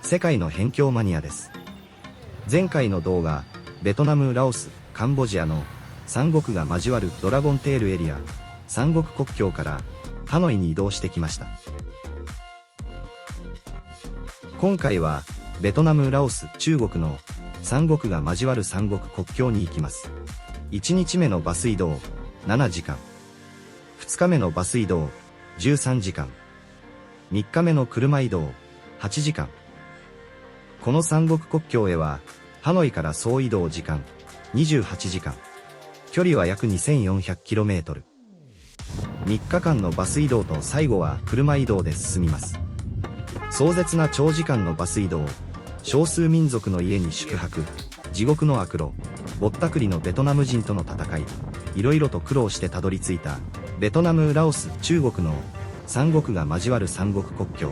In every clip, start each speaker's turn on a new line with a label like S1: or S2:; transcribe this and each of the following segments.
S1: 世界の辺境マニアです。前回の動画、ベトナム、ラオス、カンボジアの三国が交わるドラゴンテールエリア、三国国境からハノイに移動してきました。今回は、ベトナム、ラオス、中国の三国が交わる三国国境に行きます。1日目のバス移動、7時間。2日目のバス移動、13時間。3日目の車移動、8時間。この三国国境へは、ハノイから総移動時間、28時間。距離は約 2400km。3日間のバス移動と最後は車移動で進みます。壮絶な長時間のバス移動、少数民族の家に宿泊、地獄の悪路、ぼったくりのベトナム人との戦い、いろいろと苦労してたどり着いた、ベトナム、ラオス、中国の三国が交わる三国国境。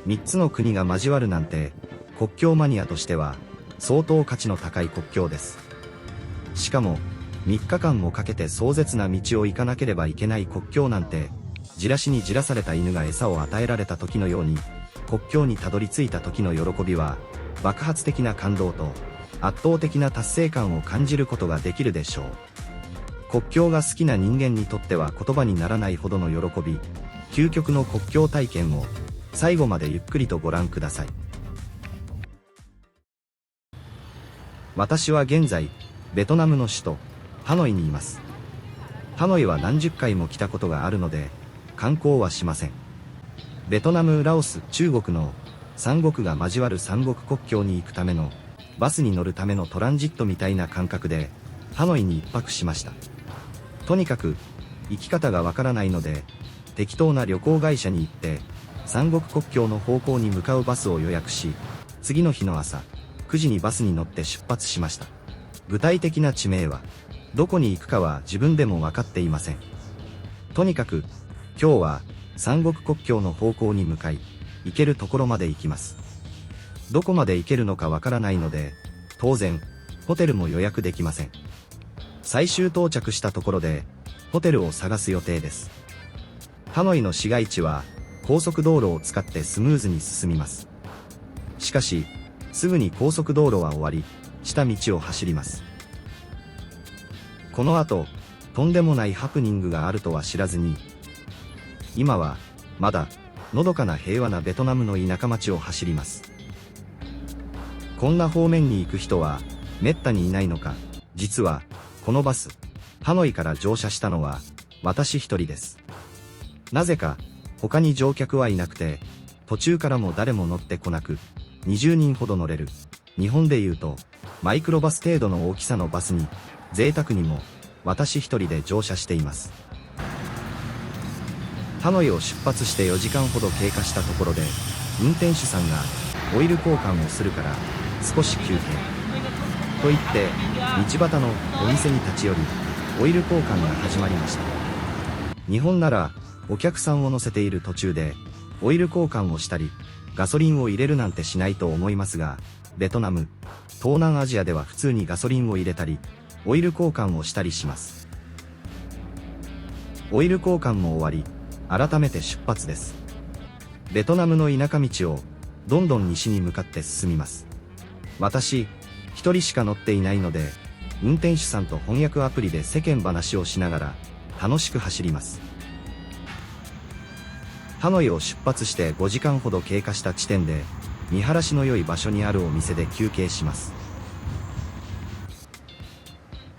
S1: 3つの国が交わるなんて、国境マニアとしては、相当価値の高い国境です。しかも、3日間もかけて壮絶な道を行かなければいけない国境なんて、じらしにじらされた犬が餌を与えられた時のように、国境にたどり着いた時の喜びは、爆発的な感動と、圧倒的な達成感を感じることができるでしょう。国境が好きな人間にとっては言葉にならないほどの喜び、究極の国境体験を、最後までゆっくりとご覧ください。私は現在、ベトナムの首都、ハノイにいます。ハノイは何十回も来たことがあるので、観光はしません。ベトナム、ラオス、中国の三国が交わる三国国境に行くための、バスに乗るためのトランジットみたいな感覚で、ハノイに一泊しました。とにかく、行き方がわからないので、適当な旅行会社に行って、三国国境の方向に向かうバスを予約し、次の日の朝、9時にバスに乗って出発しました。具体的な地名は、どこに行くかは自分でも分かっていません。とにかく、今日は三国国境の方向に向かい、行けるところまで行きます。どこまで行けるのかわからないので、当然、ホテルも予約できません。最終到着したところで、ホテルを探す予定です。ハノイの市街地は、高速道路を使ってスムーズに進みます。しかし、すぐに高速道路は終わり、下道を走ります。この後、とんでもないハプニングがあるとは知らずに、今は、まだ、のどかな平和なベトナムの田舎町を走ります。こんな方面に行く人は、めったにいないのか、実は、このバス、ハノイから乗車したのは、私一人です。なぜか、他に乗客はいなくて、途中からも誰も乗ってこなく、20人ほど乗れる、日本でいうと、マイクロバス程度の大きさのバスに、贅沢にも、私一人で乗車しています。ハノイを出発して4時間ほど経過したところで、運転手さんが、オイル交換をするから、少し休憩。と言って、道端のお店に立ち寄り、オイル交換が始まりました。日本なら、お客さんを乗せている途中で、オイル交換をしたり、ガソリンを入れるなんてしないと思いますが、ベトナム、東南アジアでは普通にガソリンを入れたり、オイル交換をしたりします。オイル交換も終わり、改めて出発です。ベトナムの田舎道を、どんどん西に向かって進みます。私、一人しか乗っていないので、運転手さんと翻訳アプリで世間話をしながら、楽しく走ります。ハノイを出発して5時間ほど経過した地点で、見晴らしの良い場所にあるお店で休憩します。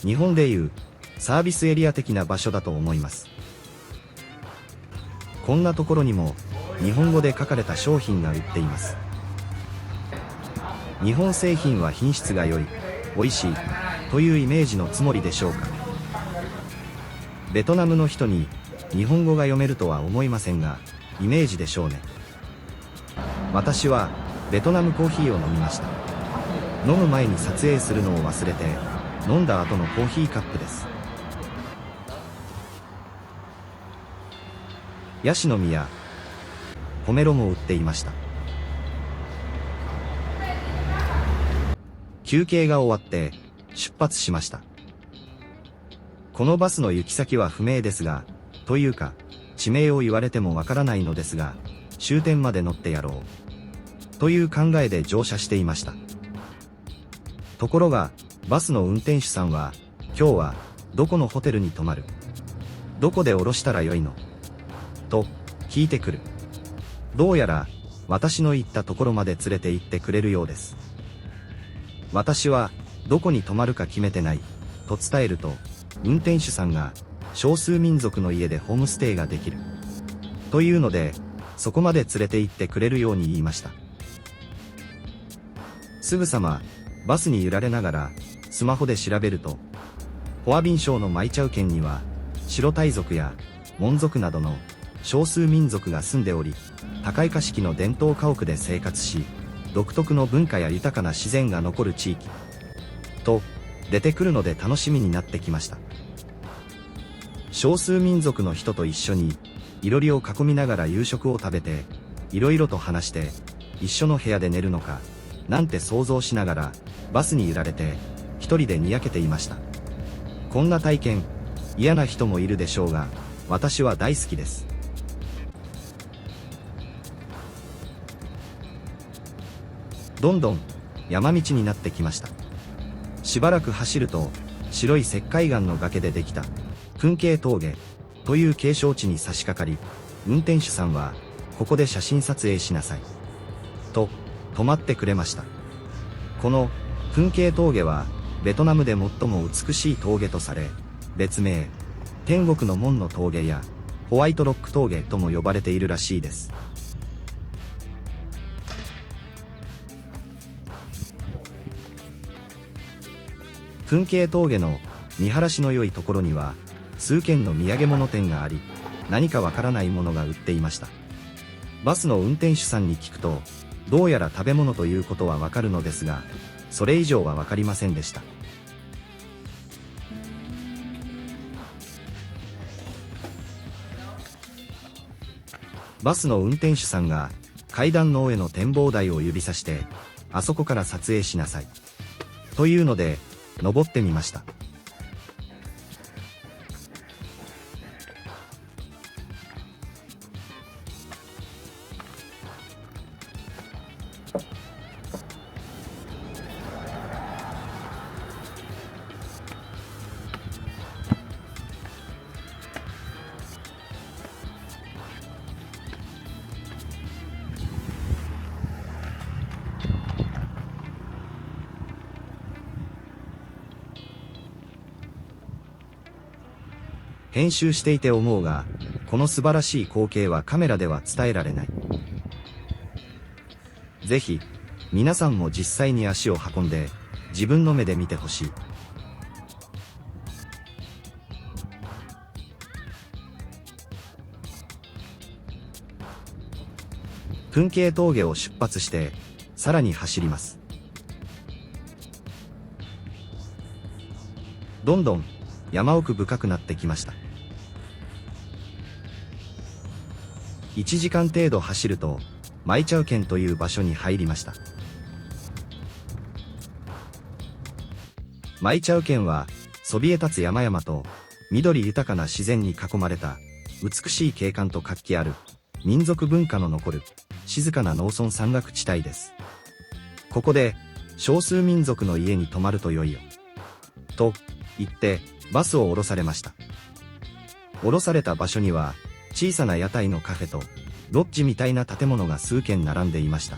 S1: 日本でいうサービスエリア的な場所だと思います。こんなところにも日本語で書かれた商品が売っています。日本製品は品質が良い、美味しいというイメージのつもりでしょうか。ベトナムの人に日本語が読めるとは思いませんが、イメージでしょうね。私はベトナムコーヒーを飲みました。飲む前に撮影するのを忘れて、飲んだ後のコーヒーカップです。ヤシの実やポメロも売っていました。休憩が終わって出発しました。このバスの行き先は不明ですが、というか、地名を言われてもわからないのですが、終点まで乗ってやろう。という考えで乗車していました。ところが、バスの運転手さんは、今日は、どこのホテルに泊まる？どこで降ろしたらよいの？と、聞いてくる。どうやら、私の行ったところまで連れて行ってくれるようです。私は、どこに泊まるか決めてない、と伝えると、運転手さんが、少数民族の家でホームステイができる。というので、そこまで連れて行ってくれるように言いました。すぐさま、バスに揺られながら、スマホで調べると、ホアビン省のマイチャウ県には、白タイ族や、モン族などの、少数民族が住んでおり、高い化式の伝統家屋で生活し、独特の文化や豊かな自然が残る地域、と、出てくるので楽しみになってきました。少数民族の人と一緒に、いろりを囲みながら夕食を食べて、いろいろと話して、一緒の部屋で寝るのか、なんて想像しながら、バスに揺られて、一人でにやけていました。こんな体験、嫌な人もいるでしょうが、私は大好きです。どんどん、山道になってきました。しばらく走ると、白い石灰岩の崖でできた、噴景峠、という景勝地に差し掛かり、運転手さんは、ここで写真撮影しなさい。と、止まってくれました。この、噴景峠は、ベトナムで最も美しい峠とされ、別名、天国の門の峠や、ホワイトロック峠とも呼ばれているらしいです。噴景峠の見晴らしの良いところには、数軒の土産物店があり、何かわからないものが売っていました。バスの運転手さんに聞くと、どうやら食べ物ということはわかるのですが、それ以上はわかりませんでした。バスの運転手さんが階段の上の展望台を指さして、あそこから撮影しなさい。というので、登ってみました。編集していて思うが、この素晴らしい光景はカメラでは伝えられない。ぜひ、皆さんも実際に足を運んで、自分の目で見てほしい。噴景峠を出発して、さらに走ります。どんどん、山奥深くなってきました。1時間程度走ると、マイチャウ県という場所に入りました。マイチャウ県は、そびえ立つ山々と、緑豊かな自然に囲まれた、美しい景観と活気ある、民族文化の残る、静かな農村山岳地帯です。ここで、少数民族の家に泊まると良いよ。と、言って、バスを降ろされました。降ろされた場所には、小さな屋台のカフェと、ロッジみたいな建物が数軒並んでいました。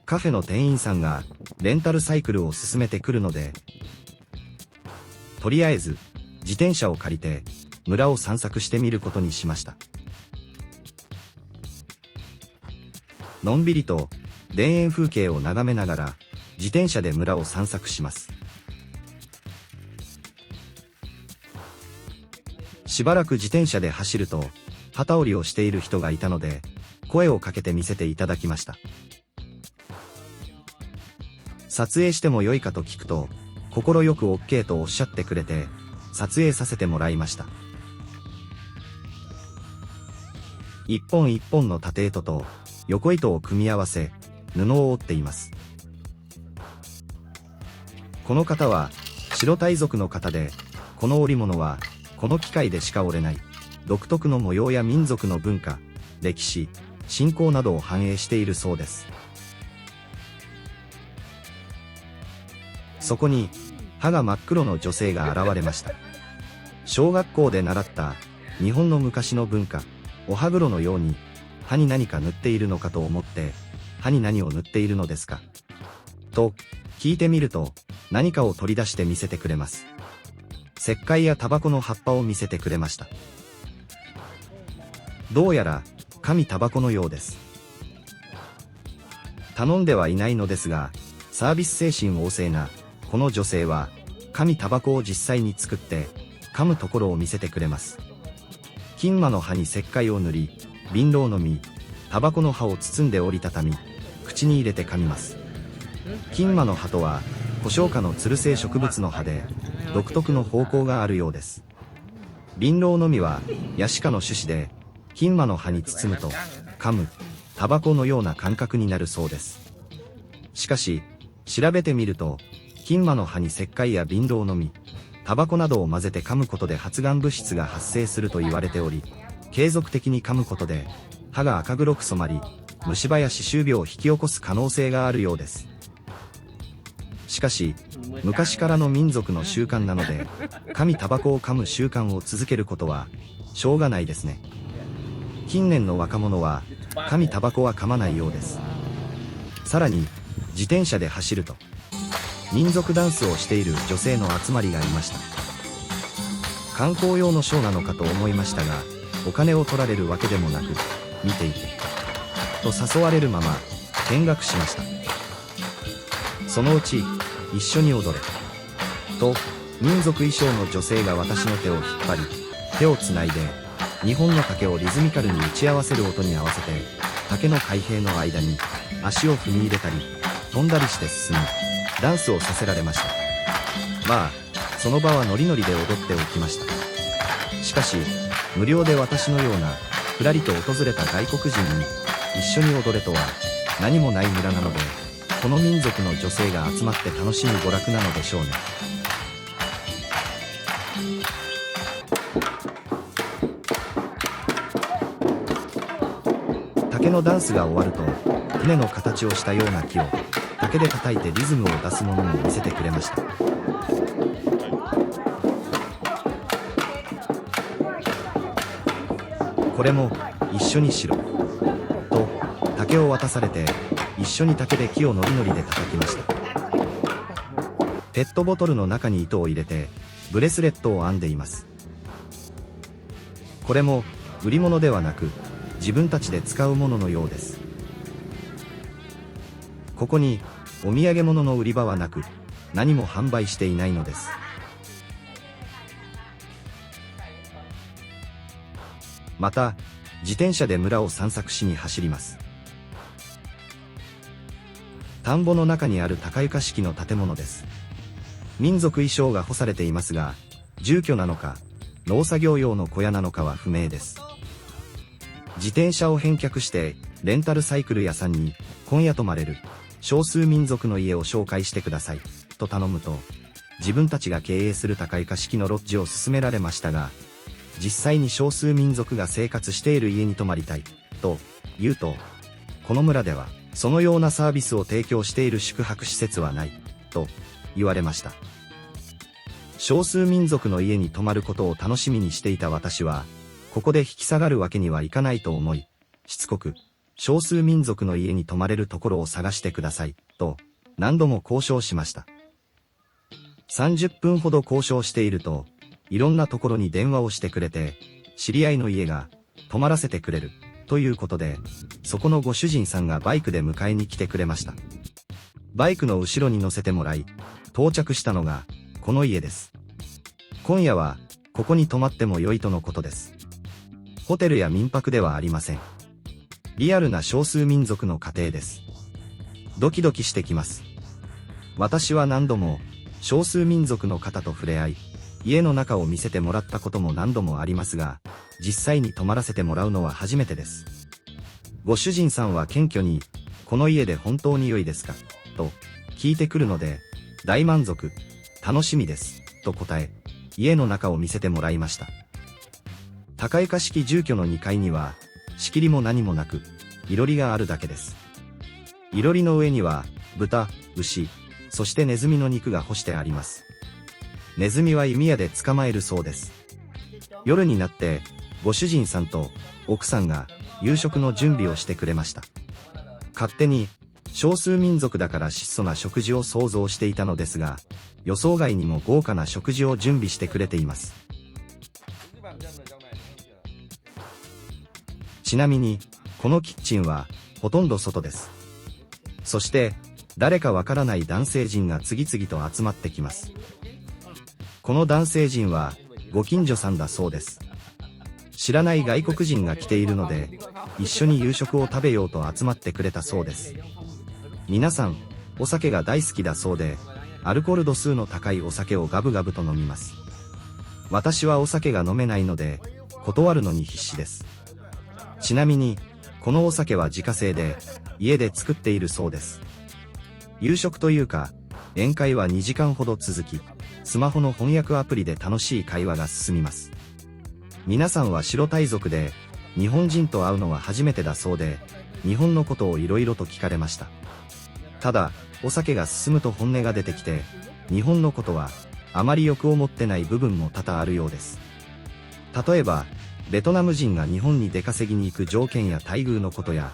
S1: カフェの店員さんが、レンタルサイクルを勧めてくるので、とりあえず、自転車を借りて、村を散策してみることにしました。のんびりと、田園風景を眺めながら、自転車で村を散策します。しばらく自転車で走ると、旗織りをしている人がいたので、声をかけて見せていただきました。撮影しても良いかと聞くと、快く OK とおっしゃってくれて、撮影させてもらいました。一本一本の縦糸と横糸を組み合わせ、布を織っています。この方は、白タイ族の方で、この織物は、この機械でしか織れない、独特の模様や民族の文化、歴史、信仰などを反映しているそうです。そこに、歯が真っ黒の女性が現れました。小学校で習った日本の昔の文化、お歯黒のように歯に何か塗っているのかと思って、歯に何を塗っているのですかと聞いてみると、何かを取り出して見せてくれます。石灰やタバコの葉っぱを見せてくれました。どうやら紙タバコのようです。頼んではいないのですが、サービス精神旺盛なこの女性は紙タバコを実際に作って噛むところを見せてくれます。金馬の葉に石灰を塗り、槟榔の実、タバコの葉を包んで折りたたみ、口に入れて噛みます。金馬の葉とは胡椒科のつる性植物の葉で、独特の方向があるようです。槟榔の実はヤシ科の種子で、金馬の葉に包むと噛むタバコのような感覚になるそうです。しかし調べてみると、金馬の葉に石灰や槟榔の実、タバコなどを混ぜて噛むことで発がん物質が発生すると言われており、継続的に噛むことで歯が赤黒く染まり、虫歯や歯周病を引き起こす可能性があるようです。しかし昔からの民族の習慣なので、紙タバコを噛む習慣を続けることはしょうがないですね。近年の若者は紙タバコは噛まないようです。さらに自転車で走ると民族ダンスをしている女性の集まりがいました。観光用のショーなのかと思いましたが、お金を取られるわけでもなく、見ていてと誘われるまま見学しました。そのうち一緒に踊れと民族衣装の女性が私の手を引っ張り、手をつないで日本の竹をリズミカルに打ち合わせる音に合わせて、竹の開閉の間に足を踏み入れたり飛んだりして進み、ダンスをさせられました。まあその場はノリノリで踊っておきました。しかし無料で私のようなふらりと訪れた外国人に一緒に踊れとは何もない村なので、この民族の女性が集まって楽しむ娯楽なのでしょうね。竹のダンスが終わると、船の形をしたような木を竹で叩いてリズムを出すものも見せてくれました。これも一緒にしろと竹を渡されて、一緒に竹で木をノリノリで叩きました。ペットボトルの中に糸を入れてブレスレットを編んでいます。これも売り物ではなく自分たちで使うもののようです。ここにお土産物の売り場はなく、何も販売していないのです。また自転車で村を散策しに走ります。田んぼの中にある高床式の建物です。民族衣装が干されていますが、住居なのか農作業用の小屋なのかは不明です。自転車を返却してレンタルサイクル屋さんに今夜泊まれる少数民族の家を紹介してくださいと頼むと、自分たちが経営する高床式のロッジを勧められましたが、実際に少数民族が生活している家に泊まりたいと言うと、この村ではそのようなサービスを提供している宿泊施設はないと言われました。少数民族の家に泊まることを楽しみにしていた私は、ここで引き下がるわけにはいかないと思い、しつこく少数民族の家に泊まれるところを探してくださいと何度も交渉しました。30分ほど交渉していると、いろんなところに電話をしてくれて、知り合いの家が泊まらせてくれるということで、そこのご主人さんがバイクで迎えに来てくれました。バイクの後ろに乗せてもらい、到着したのがこの家です。今夜はここに泊まっても良いとのことです。ホテルや民泊ではありません。リアルな少数民族の家庭です。ドキドキしてきます。私は何度も少数民族の方と触れ合い、家の中を見せてもらったことも何度もありますが、実際に泊まらせてもらうのは初めてです。ご主人さんは謙虚に、この家で本当に良いですかと聞いてくるので、大満足、楽しみです、と答え、家の中を見せてもらいました。高床式住居の2階には、仕切りも何もなく、いろりがあるだけです。いろりの上には、豚、牛、そしてネズミの肉が干してあります。ネズミは弓矢で捕まえるそうです。夜になって、ご主人さんと奥さんが夕食の準備をしてくれました。勝手に、少数民族だから質素な食事を想像していたのですが、予想外にも豪華な食事を準備してくれています。ちなみに、このキッチンは、ほとんど外です。そして、誰かわからない男性陣が次々と集まってきます。この男性陣は、ご近所さんだそうです。知らない外国人が来ているので、一緒に夕食を食べようと集まってくれたそうです。皆さん、お酒が大好きだそうで、アルコール度数の高いお酒をガブガブと飲みます。私はお酒が飲めないので、断るのに必死です。ちなみに、このお酒は自家製で、家で作っているそうです。夕食というか、宴会は2時間ほど続き、スマホの翻訳アプリで楽しい会話が進みます。皆さんは白タイ族で、日本人と会うのは初めてだそうで、日本のことをいろいろと聞かれました。ただ、お酒が進むと本音が出てきて、日本のことは、あまり欲を持ってない部分も多々あるようです。例えば、ベトナム人が日本に出稼ぎに行く条件や待遇のことや、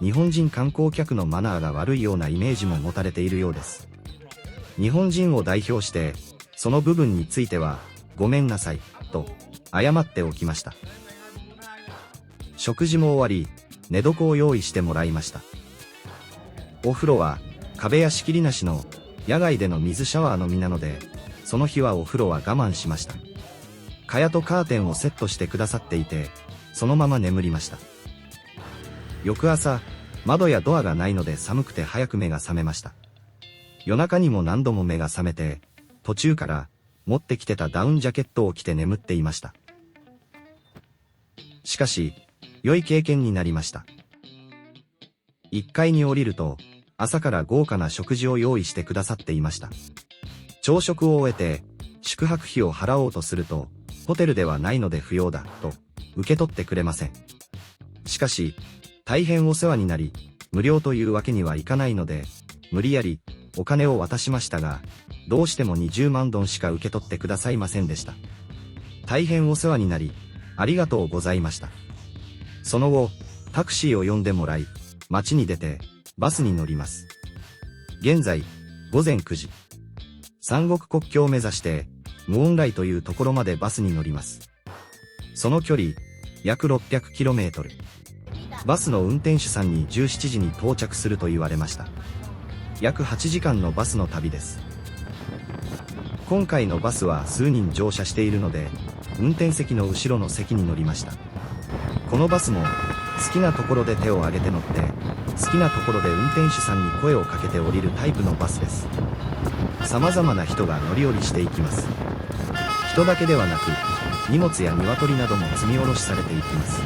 S1: 日本人観光客のマナーが悪いようなイメージも持たれているようです。日本人を代表して、その部分については、ごめんなさい、と、謝っておきました。食事も終わり、寝床を用意してもらいました。お風呂は、壁や仕切りなしの、野外での水シャワーのみなので、その日はお風呂は我慢しました。蚊帳とカーテンをセットしてくださっていて、そのまま眠りました。翌朝、窓やドアがないので寒くて早く目が覚めました。夜中にも何度も目が覚めて、途中から持ってきてたダウンジャケットを着て眠っていました。しかし、良い経験になりました。1階に降りると、朝から豪華な食事を用意してくださっていました。朝食を終えて、宿泊費を払おうとすると、ホテルではないので不要だ、と、受け取ってくれません。しかし、大変お世話になり、無料というわけにはいかないので、無理やり、お金を渡しましたが、どうしても20万ドンしか受け取ってくださいませんでした。大変お世話になり、ありがとうございました。その後、タクシーを呼んでもらい、街に出て、バスに乗ります。現在、午前9時。三国国境を目指して、ムオンライというところまでバスに乗ります。その距離、約 600km。バスの運転手さんに17時に到着すると言われました。約8時間のバスの旅です。今回のバスは数人乗車しているので、運転席の後ろの席に乗りました。このバスも、好きなところで手を挙げて乗って、好きなところで運転手さんに声をかけて降りるタイプのバスです。様々な人が乗り降りしていきます。人だけではなく、荷物や鶏なども積み下ろしされていきます。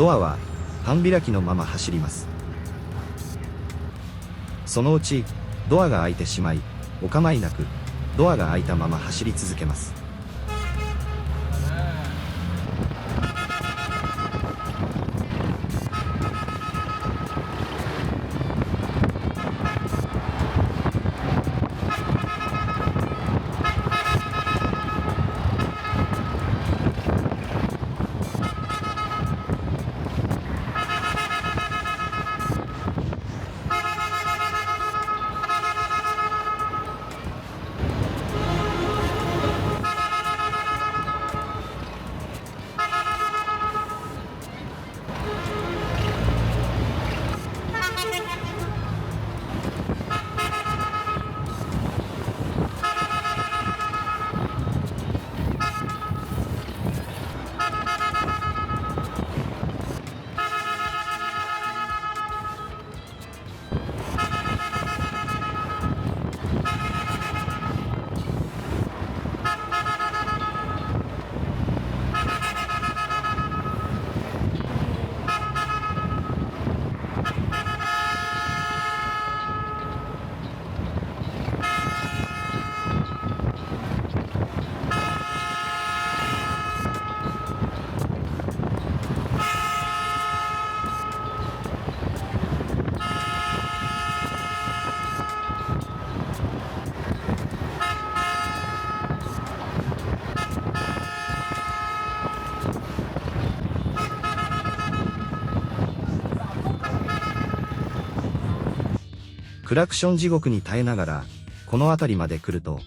S1: ドアは半開きのまま走ります。そのうちドアが開いてしまい、お構いなくドアが開いたまま走り続けます。クラクション地獄に耐えながら、この辺りまで来ると、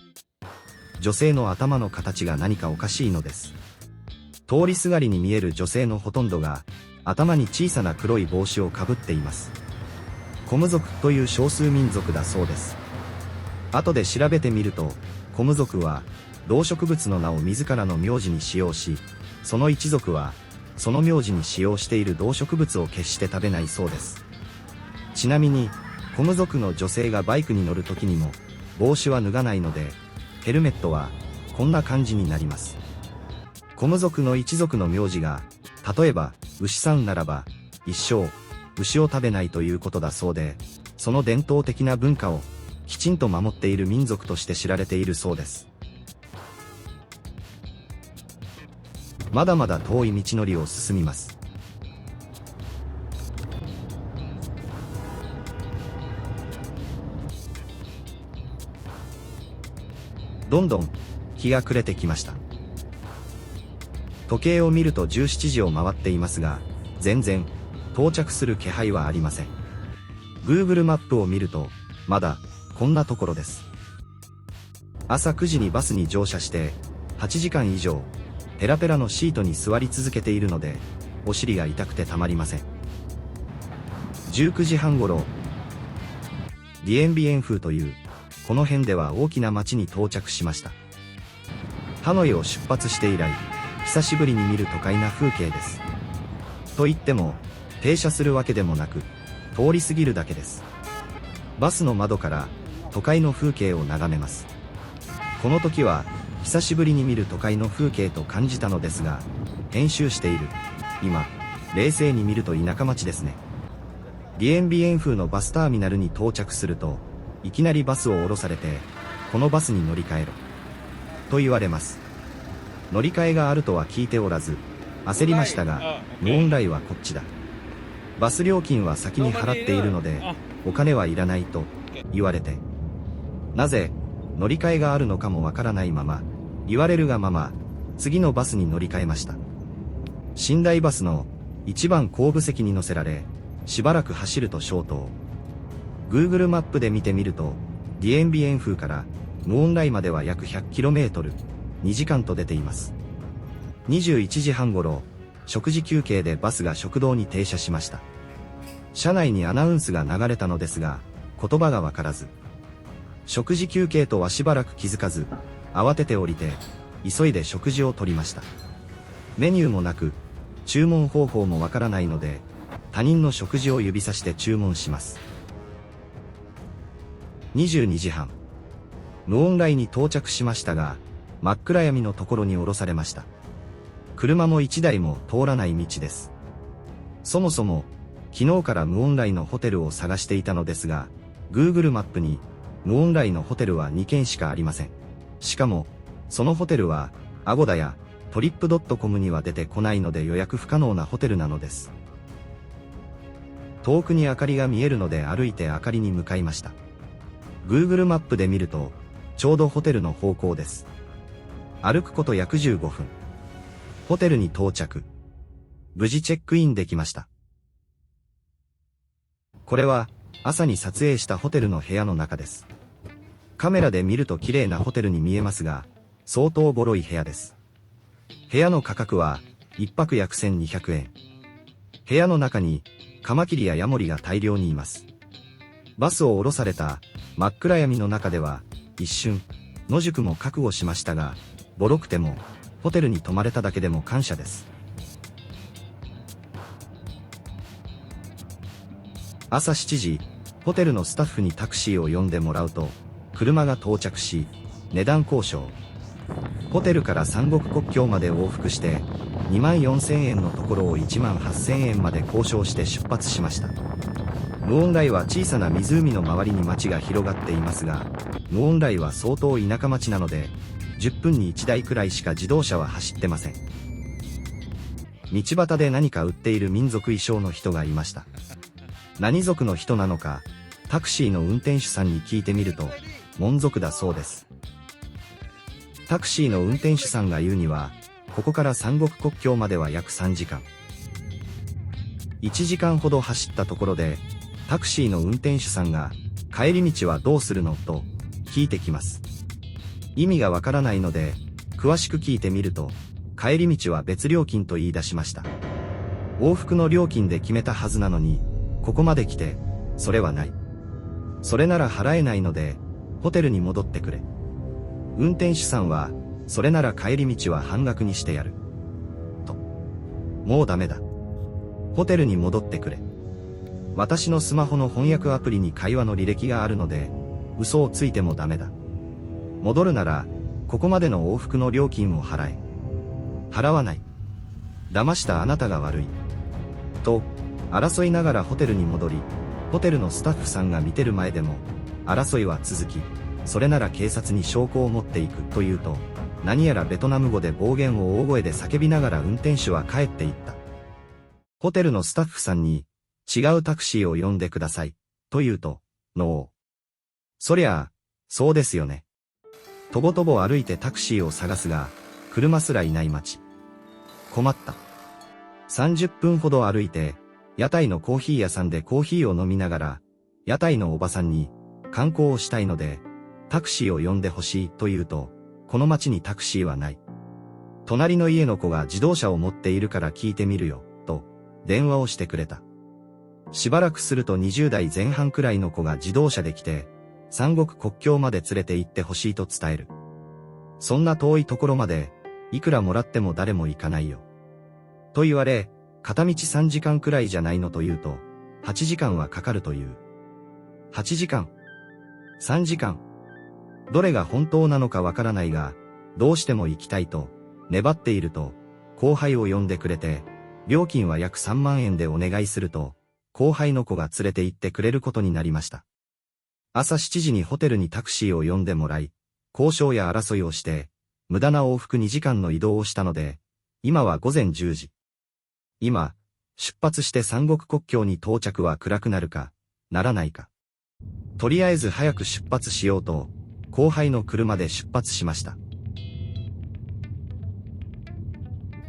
S1: 女性の頭の形が何かおかしいのです。通りすがりに見える女性のほとんどが、頭に小さな黒い帽子をかぶっています。コム族という少数民族だそうです。後で調べてみると、コム族は、動植物の名を自らの名字に使用し、その一族は、その名字に使用している動植物を決して食べないそうです。ちなみに、コム族の女性がバイクに乗る時にも、帽子は脱がないので、ヘルメットは、こんな感じになります。コム族の一族の名字が、例えば、牛さんならば、一生、牛を食べないということだそうで、その伝統的な文化を、きちんと守っている民族として知られているそうです。まだまだ遠い道のりを進みます。どんどん日が暮れてきました。時計を見ると17時を回っていますが、全然到着する気配はありません。Google マップを見ると、まだこんなところです。朝9時にバスに乗車して、8時間以上、ペラペラのシートに座り続けているので、お尻が痛くてたまりません。19時半頃、ディエンビエン風という、この辺では大きな町に到着しました。ハノイを出発して以来、久しぶりに見る都会な風景です。と言っても、停車するわけでもなく、通り過ぎるだけです。バスの窓から都会の風景を眺めます。この時は、久しぶりに見る都会の風景と感じたのですが、編集している今、冷静に見ると田舎町ですね。ディエンビエン風のバスターミナルに到着すると、いきなりバスを降ろされて、このバスに乗り換えろ。と言われます。乗り換えがあるとは聞いておらず、焦りましたが、無音来はこっちだ。バス料金は先に払っているので、お金はいらないと言われて。なぜ、乗り換えがあるのかもわからないまま、言われるがまま、次のバスに乗り換えました。寝台バスの一番後部席に乗せられ、しばらく走ると消灯。Google マップで見てみると、ディエンビエン風からムオンライまでは約 100km、2時間と出ています。21時半頃、食事休憩でバスが食堂に停車しました。車内にアナウンスが流れたのですが、言葉がわからず。食事休憩とはしばらく気づかず、慌てて降りて、急いで食事をとりました。メニューもなく、注文方法もわからないので、他人の食事を指さして注文します。22時半。無音来に到着しましたが、真っ暗闇のところに降ろされました。車も一台も通らない道です。そもそも、昨日から無音来のホテルを探していたのですが、Google マップに、無音来のホテルは2軒しかありません。しかも、そのホテルは、アゴダやトリップドットコムには出てこないので予約不可能なホテルなのです。遠くに明かりが見えるので歩いて明かりに向かいました。Google マップで見ると、ちょうどホテルの方向です。歩くこと約15分。ホテルに到着。無事チェックインできました。これは、朝に撮影したホテルの部屋の中です。カメラで見ると綺麗なホテルに見えますが、相当ボロい部屋です。部屋の価格は、一泊約1200円。部屋の中に、カマキリやヤモリが大量にいます。バスを降ろされた、真っ暗闇の中では、一瞬、野宿も覚悟しましたが、ボロくても、ホテルに泊まれただけでも感謝です。朝7時、ホテルのスタッフにタクシーを呼んでもらうと、車が到着し、値段交渉。ホテルから三国国境まで往復して、24,000円のところを18,000円まで交渉して出発しました。無音来は小さな湖の周りに町が広がっていますが、無音来は相当田舎町なので、10分に1台くらいしか自動車は走ってません。道端で何か売っている民族衣装の人がいました。何族の人なのか、タクシーの運転手さんに聞いてみると、モン族だそうです。タクシーの運転手さんが言うには、ここから三国国境までは約3時間。1時間ほど走ったところで、タクシーの運転手さんが、帰り道はどうするのと聞いてきます。意味がわからないので、詳しく聞いてみると、帰り道は別料金と言い出しました。往復の料金で決めたはずなのに、ここまで来て、それはない。それなら払えないので、ホテルに戻ってくれ。運転手さんは、それなら帰り道は半額にしてやる。と。もうダメだ。ホテルに戻ってくれ。私のスマホの翻訳アプリに会話の履歴があるので、嘘をついてもダメだ。戻るなら、ここまでの往復の料金を払え。払わない。騙したあなたが悪い。と、争いながらホテルに戻り、ホテルのスタッフさんが見てる前でも、争いは続き、それなら警察に証拠を持っていくと言うと、何やらベトナム語で暴言を大声で叫びながら運転手は帰っていった。ホテルのスタッフさんに、違うタクシーを呼んでください、と言うと、ノー。そりゃあ、そうですよね。とぼとぼ歩いてタクシーを探すが、車すらいない街。困った。30分ほど歩いて、屋台のコーヒー屋さんでコーヒーを飲みながら、屋台のおばさんに、観光をしたいので、タクシーを呼んでほしいと言うと、この街にタクシーはない。隣の家の子が自動車を持っているから聞いてみるよ、と、電話をしてくれた。しばらくすると20代前半くらいの子が自動車で来て、三国国境まで連れて行ってほしいと伝える。そんな遠いところまで、いくらもらっても誰も行かないよ。と言われ、片道3時間くらいじゃないのと言うと、8時間はかかるという。8時間 ?3 時間どれが本当なのかわからないが、どうしても行きたいと、粘っていると、後輩を呼んでくれて、料金は約3万円でお願いすると、後輩の子が連れて行ってくれることになりました。朝7時にホテルにタクシーを呼んでもらい、交渉や争いをして、無駄な往復2時間の移動をしたので、今は午前10時。今、出発して三国国境に到着は暗くなるか、ならないか。とりあえず早く出発しようと、後輩の車で出発しました。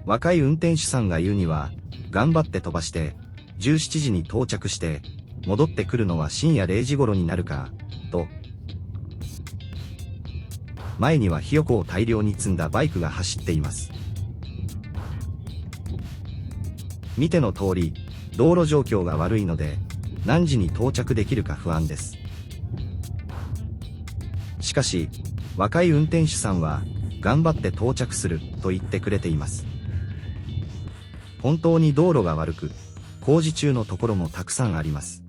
S1: 若い運転手さんが言うには、頑張って飛ばして、17時に到着して、戻ってくるのは深夜0時頃になるか、と。前にはひよこを大量に積んだバイクが走っています。見ての通り、道路状況が悪いので、何時に到着できるか不安です。しかし、若い運転手さんは、頑張って到着すると言ってくれています。本当に道路が悪く、工事中のところもたくさんあります。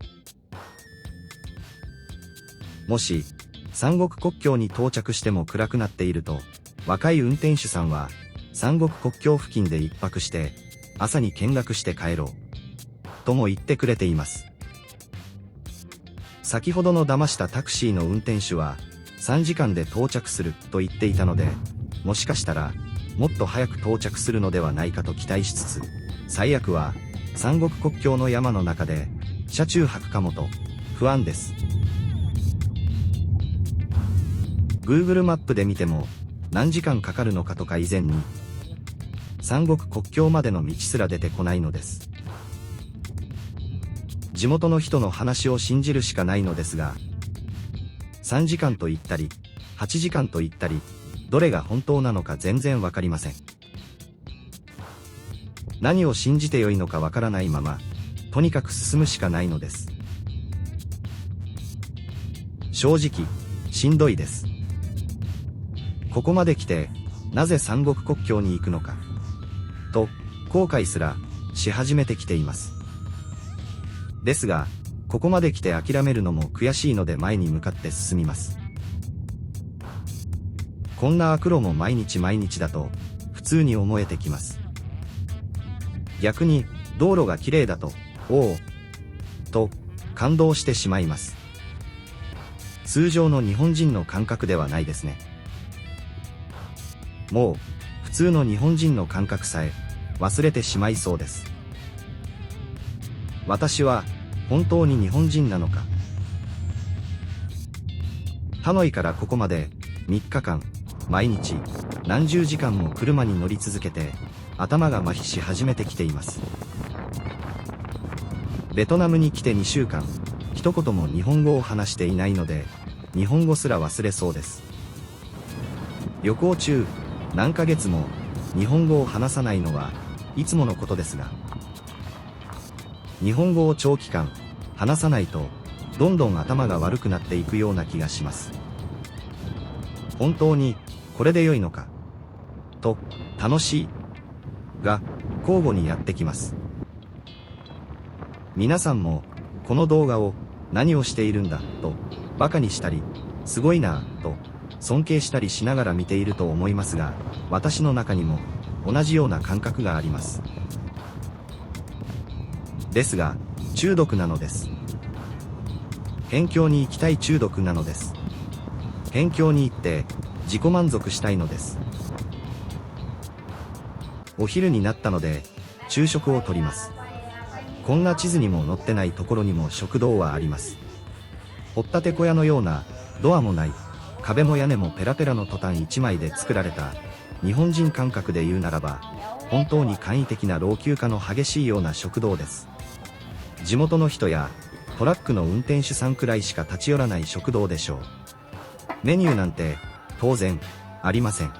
S1: もし、三国国境に到着しても暗くなっていると、若い運転手さんは、三国国境付近で一泊して、朝に見学して帰ろう。とも言ってくれています。先ほどの騙したタクシーの運転手は、3時間で到着すると言っていたので、もしかしたら、もっと早く到着するのではないかと期待しつつ、最悪は、三国国境の山の中で、車中泊かもと、不安です。Google マップで見ても、何時間かかるのかとか以前に、三国国境までの道すら出てこないのです。地元の人の話を信じるしかないのですが、3時間と言ったり、8時間と言ったり、どれが本当なのか全然わかりません。何を信じてよいのかわからないまま、とにかく進むしかないのです。正直、しんどいです。ここまで来て、なぜ三国国境に行くのか、と、後悔すら、し始めてきています。ですが、ここまで来て諦めるのも悔しいので前に向かって進みます。こんな悪路も毎日毎日だと、普通に思えてきます。逆に、道路が綺麗だと、おお、と、感動してしまいます。通常の日本人の感覚ではないですね。もう、普通の日本人の感覚さえ、忘れてしまいそうです。私は、本当に日本人なのか。ハノイからここまで、3日間、毎日、何十時間も車に乗り続けて、頭が麻痺し始めてきています。ベトナムに来て2週間、一言も日本語を話していないので、日本語すら忘れそうです。旅行中、何ヶ月も日本語を話さないのはいつものことですが、日本語を長期間話さないと、どんどん頭が悪くなっていくような気がします。本当にこれで良いのかと、楽しいが交互にやってきます。皆さんもこの動画を何をしているんだとバカにしたり、すごいなぁと尊敬したりしながら見ていると思いますが、私の中にも同じような感覚があります。ですが、中毒なのです。辺境に行きたい中毒なのです。辺境に行って自己満足したいのです。お昼になったので昼食をとります。こんな地図にも載ってないところにも食堂はあります。掘ったて小屋のようなドアもない、壁も屋根もペラペラのトタン1枚で作られた、日本人感覚で言うならば本当に簡易的な老朽化の激しいような食堂です。地元の人やトラックの運転手さんくらいしか立ち寄らない食堂でしょう。メニューなんて当然ありません。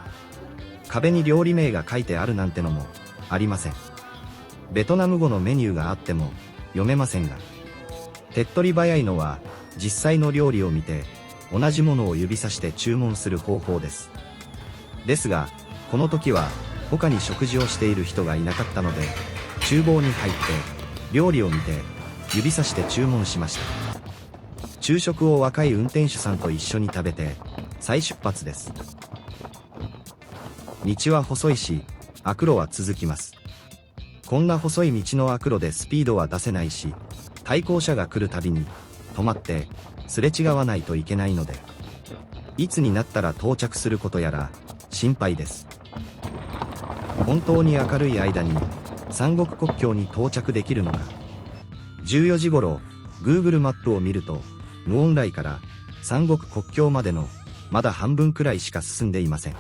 S1: 壁に料理名が書いてあるなんてのもありません。ベトナム語のメニューがあっても読めませんが、手っ取り早いのは実際の料理を見て同じものを指さして注文する方法です。ですが、この時は他に食事をしている人がいなかったので、厨房に入って料理を見て指さして注文しました。昼食を若い運転手さんと一緒に食べて再出発です。道は細いし、悪路は続きます。こんな細い道の悪路でスピードは出せないし、対向車が来るたびに止まってすれ違わないといけないので、いつになったら到着することやら心配です。本当に明るい間に三国国境に到着できるのか。14時頃 Google マップを見ると、無音来から三国国境までのまだ半分くらいしか進んでいません。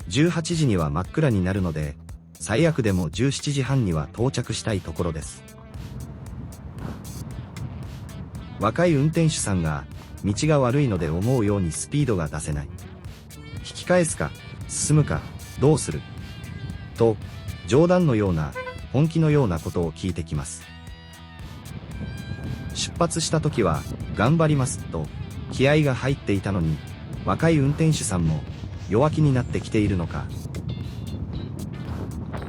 S1: 18時には真っ暗になるので、最悪でも17時半には到着したいところです。若い運転手さんが道が悪いので思うようにスピードが出せない。引き返すか進むかどうすると、冗談のような本気のようなことを聞いてきます。出発した時は頑張りますと気合が入っていたのに、若い運転手さんも弱気になってきているのか、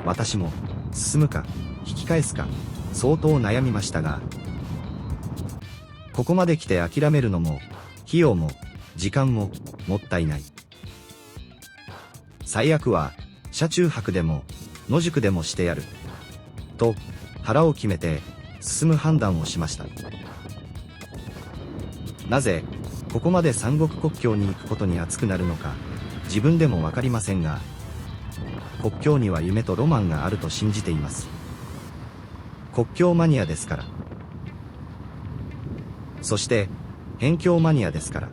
S1: 私も進むか引き返すか相当悩みましたが、ここまで来て諦めるのも費用も時間ももったいない。最悪は車中泊でも野宿でもしてやると腹を決めて進む判断をしました。なぜここまで三国国境に行くことに熱くなるのか自分でもわかりませんが、国境には夢とロマンがあると信じています。国境マニアですから。そして辺境マニアですから。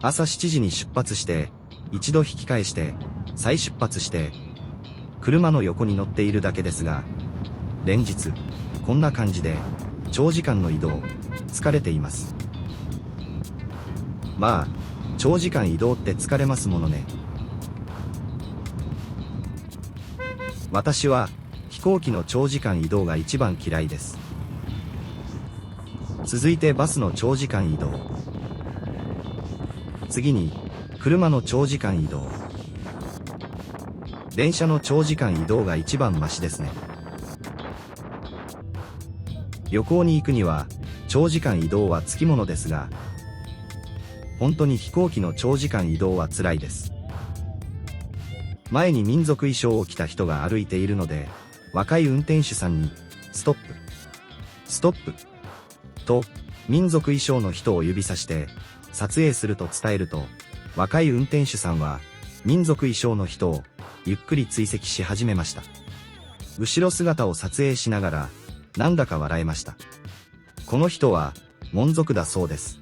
S1: 朝7時に出発して一度引き返して再出発して車の横に乗っているだけですが、連日こんな感じで長時間の移動疲れています。まあ長時間移動って疲れますものね。私は飛行機の長時間移動が一番嫌いです。続いてバスの長時間移動、次に車の長時間移動、電車の長時間移動が一番マシですね。旅行に行くには長時間移動はつきものですが、本当に飛行機の長時間移動は辛いです。前に民族衣装を着た人が歩いているので、若い運転手さんにストップストップと民族衣装の人を指さして撮影すると伝えると、若い運転手さんは民族衣装の人をゆっくり追跡し始めました。後ろ姿を撮影しながらなんだか笑えました。この人はモン族だそうです。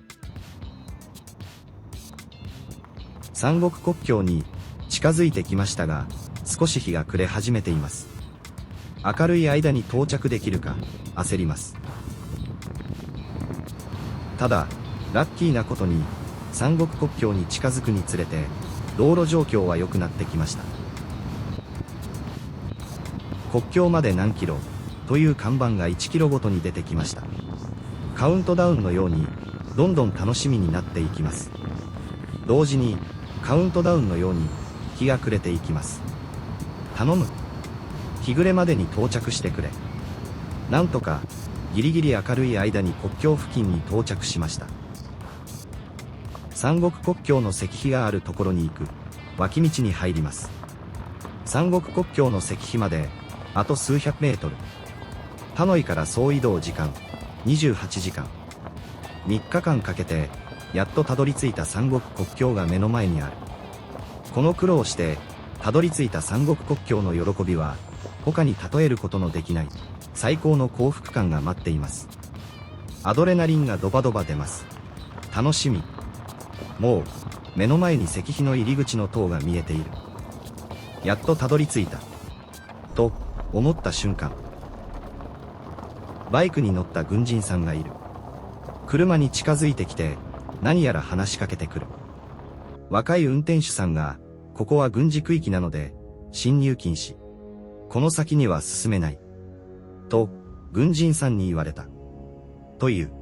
S1: 三国国境に近づいてきましたが、少し日が暮れ始めています。明るい間に到着できるか、焦ります。ただ、ラッキーなことに、三国国境に近づくにつれて、道路状況は良くなってきました。国境まで何キロ、という看板が1キロごとに出てきました。カウントダウンのように、どんどん楽しみになっていきます。同時に、カウントダウンのように、日が暮れていきます。頼む。日暮れまでに到着してくれ。なんとか、ギリギリ明るい間に国境付近に到着しました。三国国境の石碑があるところに行く、脇道に入ります。三国国境の石碑まで、あと数百メートル。ハノイから総移動時間、28時間。3日間かけて、やっとたどり着いた三国国境が目の前にある。この苦労して、たどり着いた三国国境の喜びは、他に例えることのできない、最高の幸福感が待っています。アドレナリンがドバドバ出ます。楽しみ。もう、目の前に石碑の入り口の塔が見えている。やっとたどり着いた。と、思った瞬間。バイクに乗った軍人さんがいる。車に近づいてきて、何やら話しかけてくる。若い運転手さんが、ここは軍事区域なので、進入禁止。この先には進めない。と、軍人さんに言われた。という。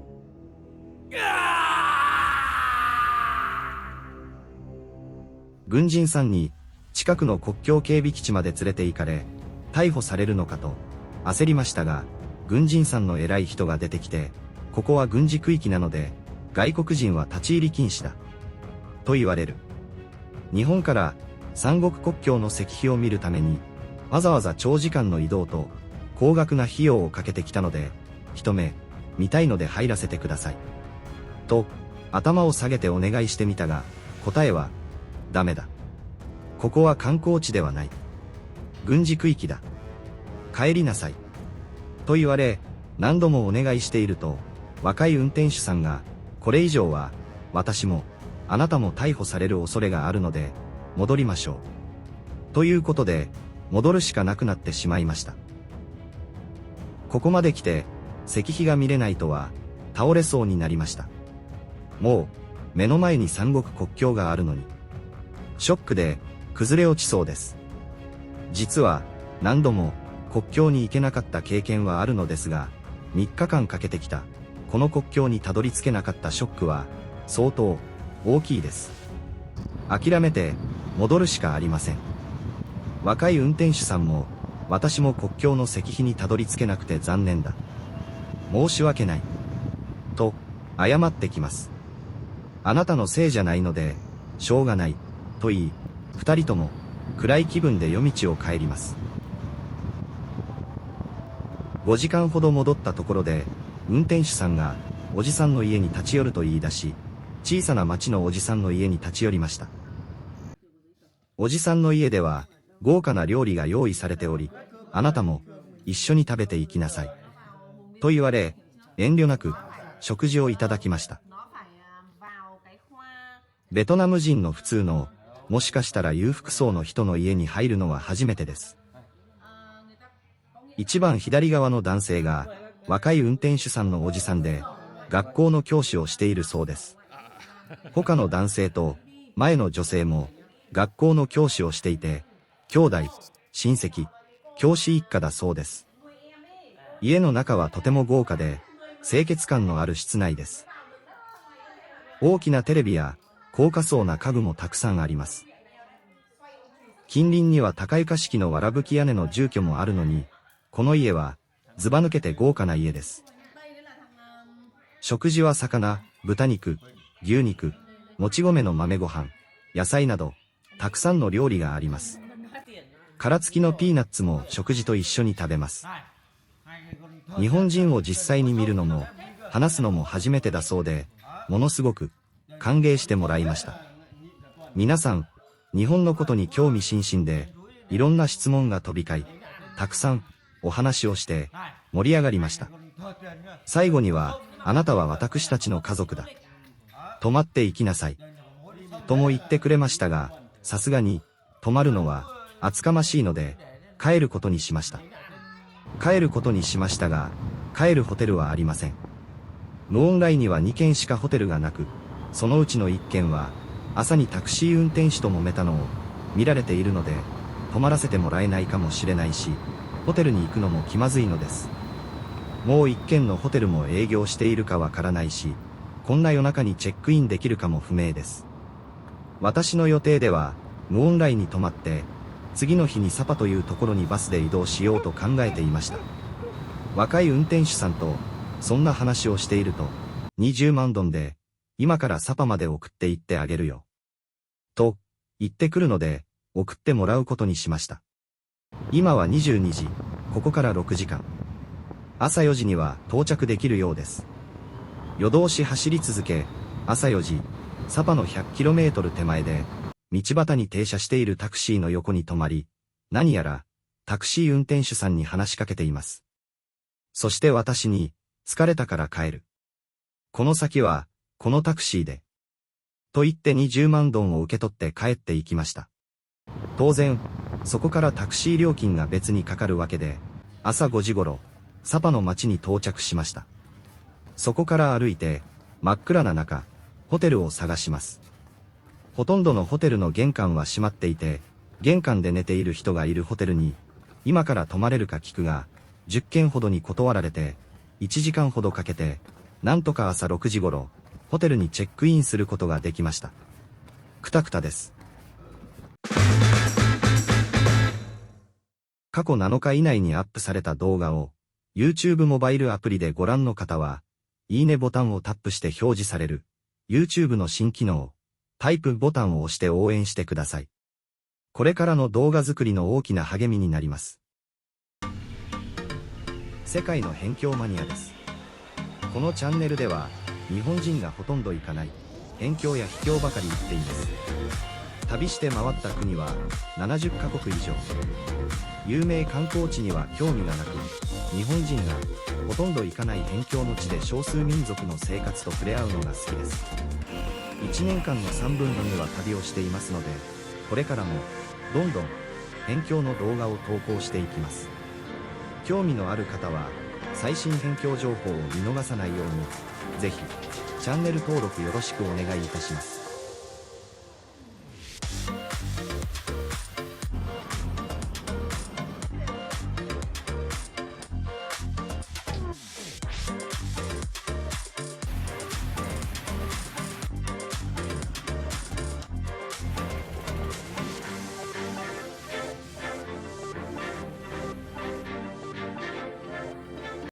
S1: 軍人さんに、近くの国境警備基地まで連れて行かれ、逮捕されるのかと、焦りましたが、軍人さんの偉い人が出てきて、ここは軍事区域なので、外国人は立ち入り禁止だ。と言われる。日本から三国国境の石碑を見るために、わざわざ長時間の移動と、高額な費用をかけてきたので、一目、見たいので入らせてください。と、頭を下げてお願いしてみたが、答えは、ダメだ。ここは観光地ではない。軍事区域だ。帰りなさい。と言われ、何度もお願いしていると、若い運転手さんが、これ以上は、私も、あなたも逮捕される恐れがあるので、戻りましょう。ということで、戻るしかなくなってしまいました。ここまで来て、石碑が見れないとは、倒れそうになりました。もう、目の前に三国国境があるのに。ショックで、崩れ落ちそうです。実は、何度も、国境に行けなかった経験はあるのですが、3日間かけてきた、この国境にたどり着けなかったショックは、相当、大きいです。諦めて、戻るしかありません。若い運転手さんも、私も国境の石碑にたどり着けなくて残念だ。申し訳ない。と、謝ってきます。あなたのせいじゃないので、しょうがない、と言い、二人とも、暗い気分で夜道を帰ります。5時間ほど戻ったところで、運転手さんが、おじさんの家に立ち寄ると言い出し、小さな町のおじさんの家に立ち寄りました。おじさんの家では、豪華な料理が用意されており、あなたも、一緒に食べていきなさい。と言われ、遠慮なく、食事をいただきました。ベトナム人の普通の、もしかしたら裕福層の人の家に入るのは初めてです。一番左側の男性が、若い運転手さんのおじさんで、学校の教師をしているそうです。他の男性と、前の女性も、学校の教師をしていて、兄弟、親戚、教師一家だそうです。家の中はとても豪華で、清潔感のある室内です。大きなテレビや、高価そうな家具もたくさんあります。近隣には高床式のわらぶき屋根の住居もあるのに、この家は、ずば抜けて豪華な家です。食事は魚、豚肉、牛肉、もち米の豆ご飯、野菜など、たくさんの料理があります。殻付きのピーナッツも食事と一緒に食べます。日本人を実際に見るのも、話すのも初めてだそうで、ものすごく、歓迎してもらいました。皆さん、日本のことに興味津々で、いろんな質問が飛び交い、たくさん、お話をして、盛り上がりました。最後には、あなたは私たちの家族だ。泊まっていきなさい。とも言ってくれましたが、さすがに、泊まるのは、厚かましいので、帰ることにしました。帰ることにしましたが、帰るホテルはありません。ノーンライには2軒しかホテルがなく、そのうちの1軒は、朝にタクシー運転手と揉めたのを見られているので、泊まらせてもらえないかもしれないし、ホテルに行くのも気まずいのです。もう1軒のホテルも営業しているかわからないし、こんな夜中にチェックインできるかも不明です。私の予定では、ノーンライに泊まって、次の日にサパというところにバスで移動しようと考えていました。若い運転手さんと、そんな話をしていると、20万ドンで、今からサパまで送って行ってあげるよ。と、言ってくるので、送ってもらうことにしました。今は22時、ここから6時間。朝4時には到着できるようです。夜通し走り続け、朝4時、サパの 100km 手前で、道端に停車しているタクシーの横に止まり、何やら、タクシー運転手さんに話しかけています。そして私に、疲れたから帰る。この先は、このタクシーで。と言って20万ドンを受け取って帰っていきました。当然、そこからタクシー料金が別にかかるわけで、朝5時頃、サパの町に到着しました。そこから歩いて、真っ暗な中、ホテルを探します。ほとんどのホテルの玄関は閉まっていて、玄関で寝ている人がいるホテルに、今から泊まれるか聞くが、10件ほどに断られて、1時間ほどかけて、なんとか朝6時頃、ホテルにチェックインすることができました。くたくたです。過去7日以内にアップされた動画を、YouTube モバイルアプリでご覧の方は、いいねボタンをタップして表示される、YouTube の新機能、タイプボタンを押して応援してください。これからの動画作りの大きな励みになります。世界の辺境マニアです。このチャンネルでは、日本人がほとんど行かない、辺境や秘境ばかり行っています。旅して回った国は、70カ国以上。有名観光地には興味がなく、日本人がほとんど行かない辺境の地で少数民族の生活と触れ合うのが好きです。1年間の3分の2は旅をしていますので、これからもどんどん辺境の動画を投稿していきます。興味のある方は最新辺境情報を見逃さないように、ぜひチャンネル登録よろしくお願いいたします。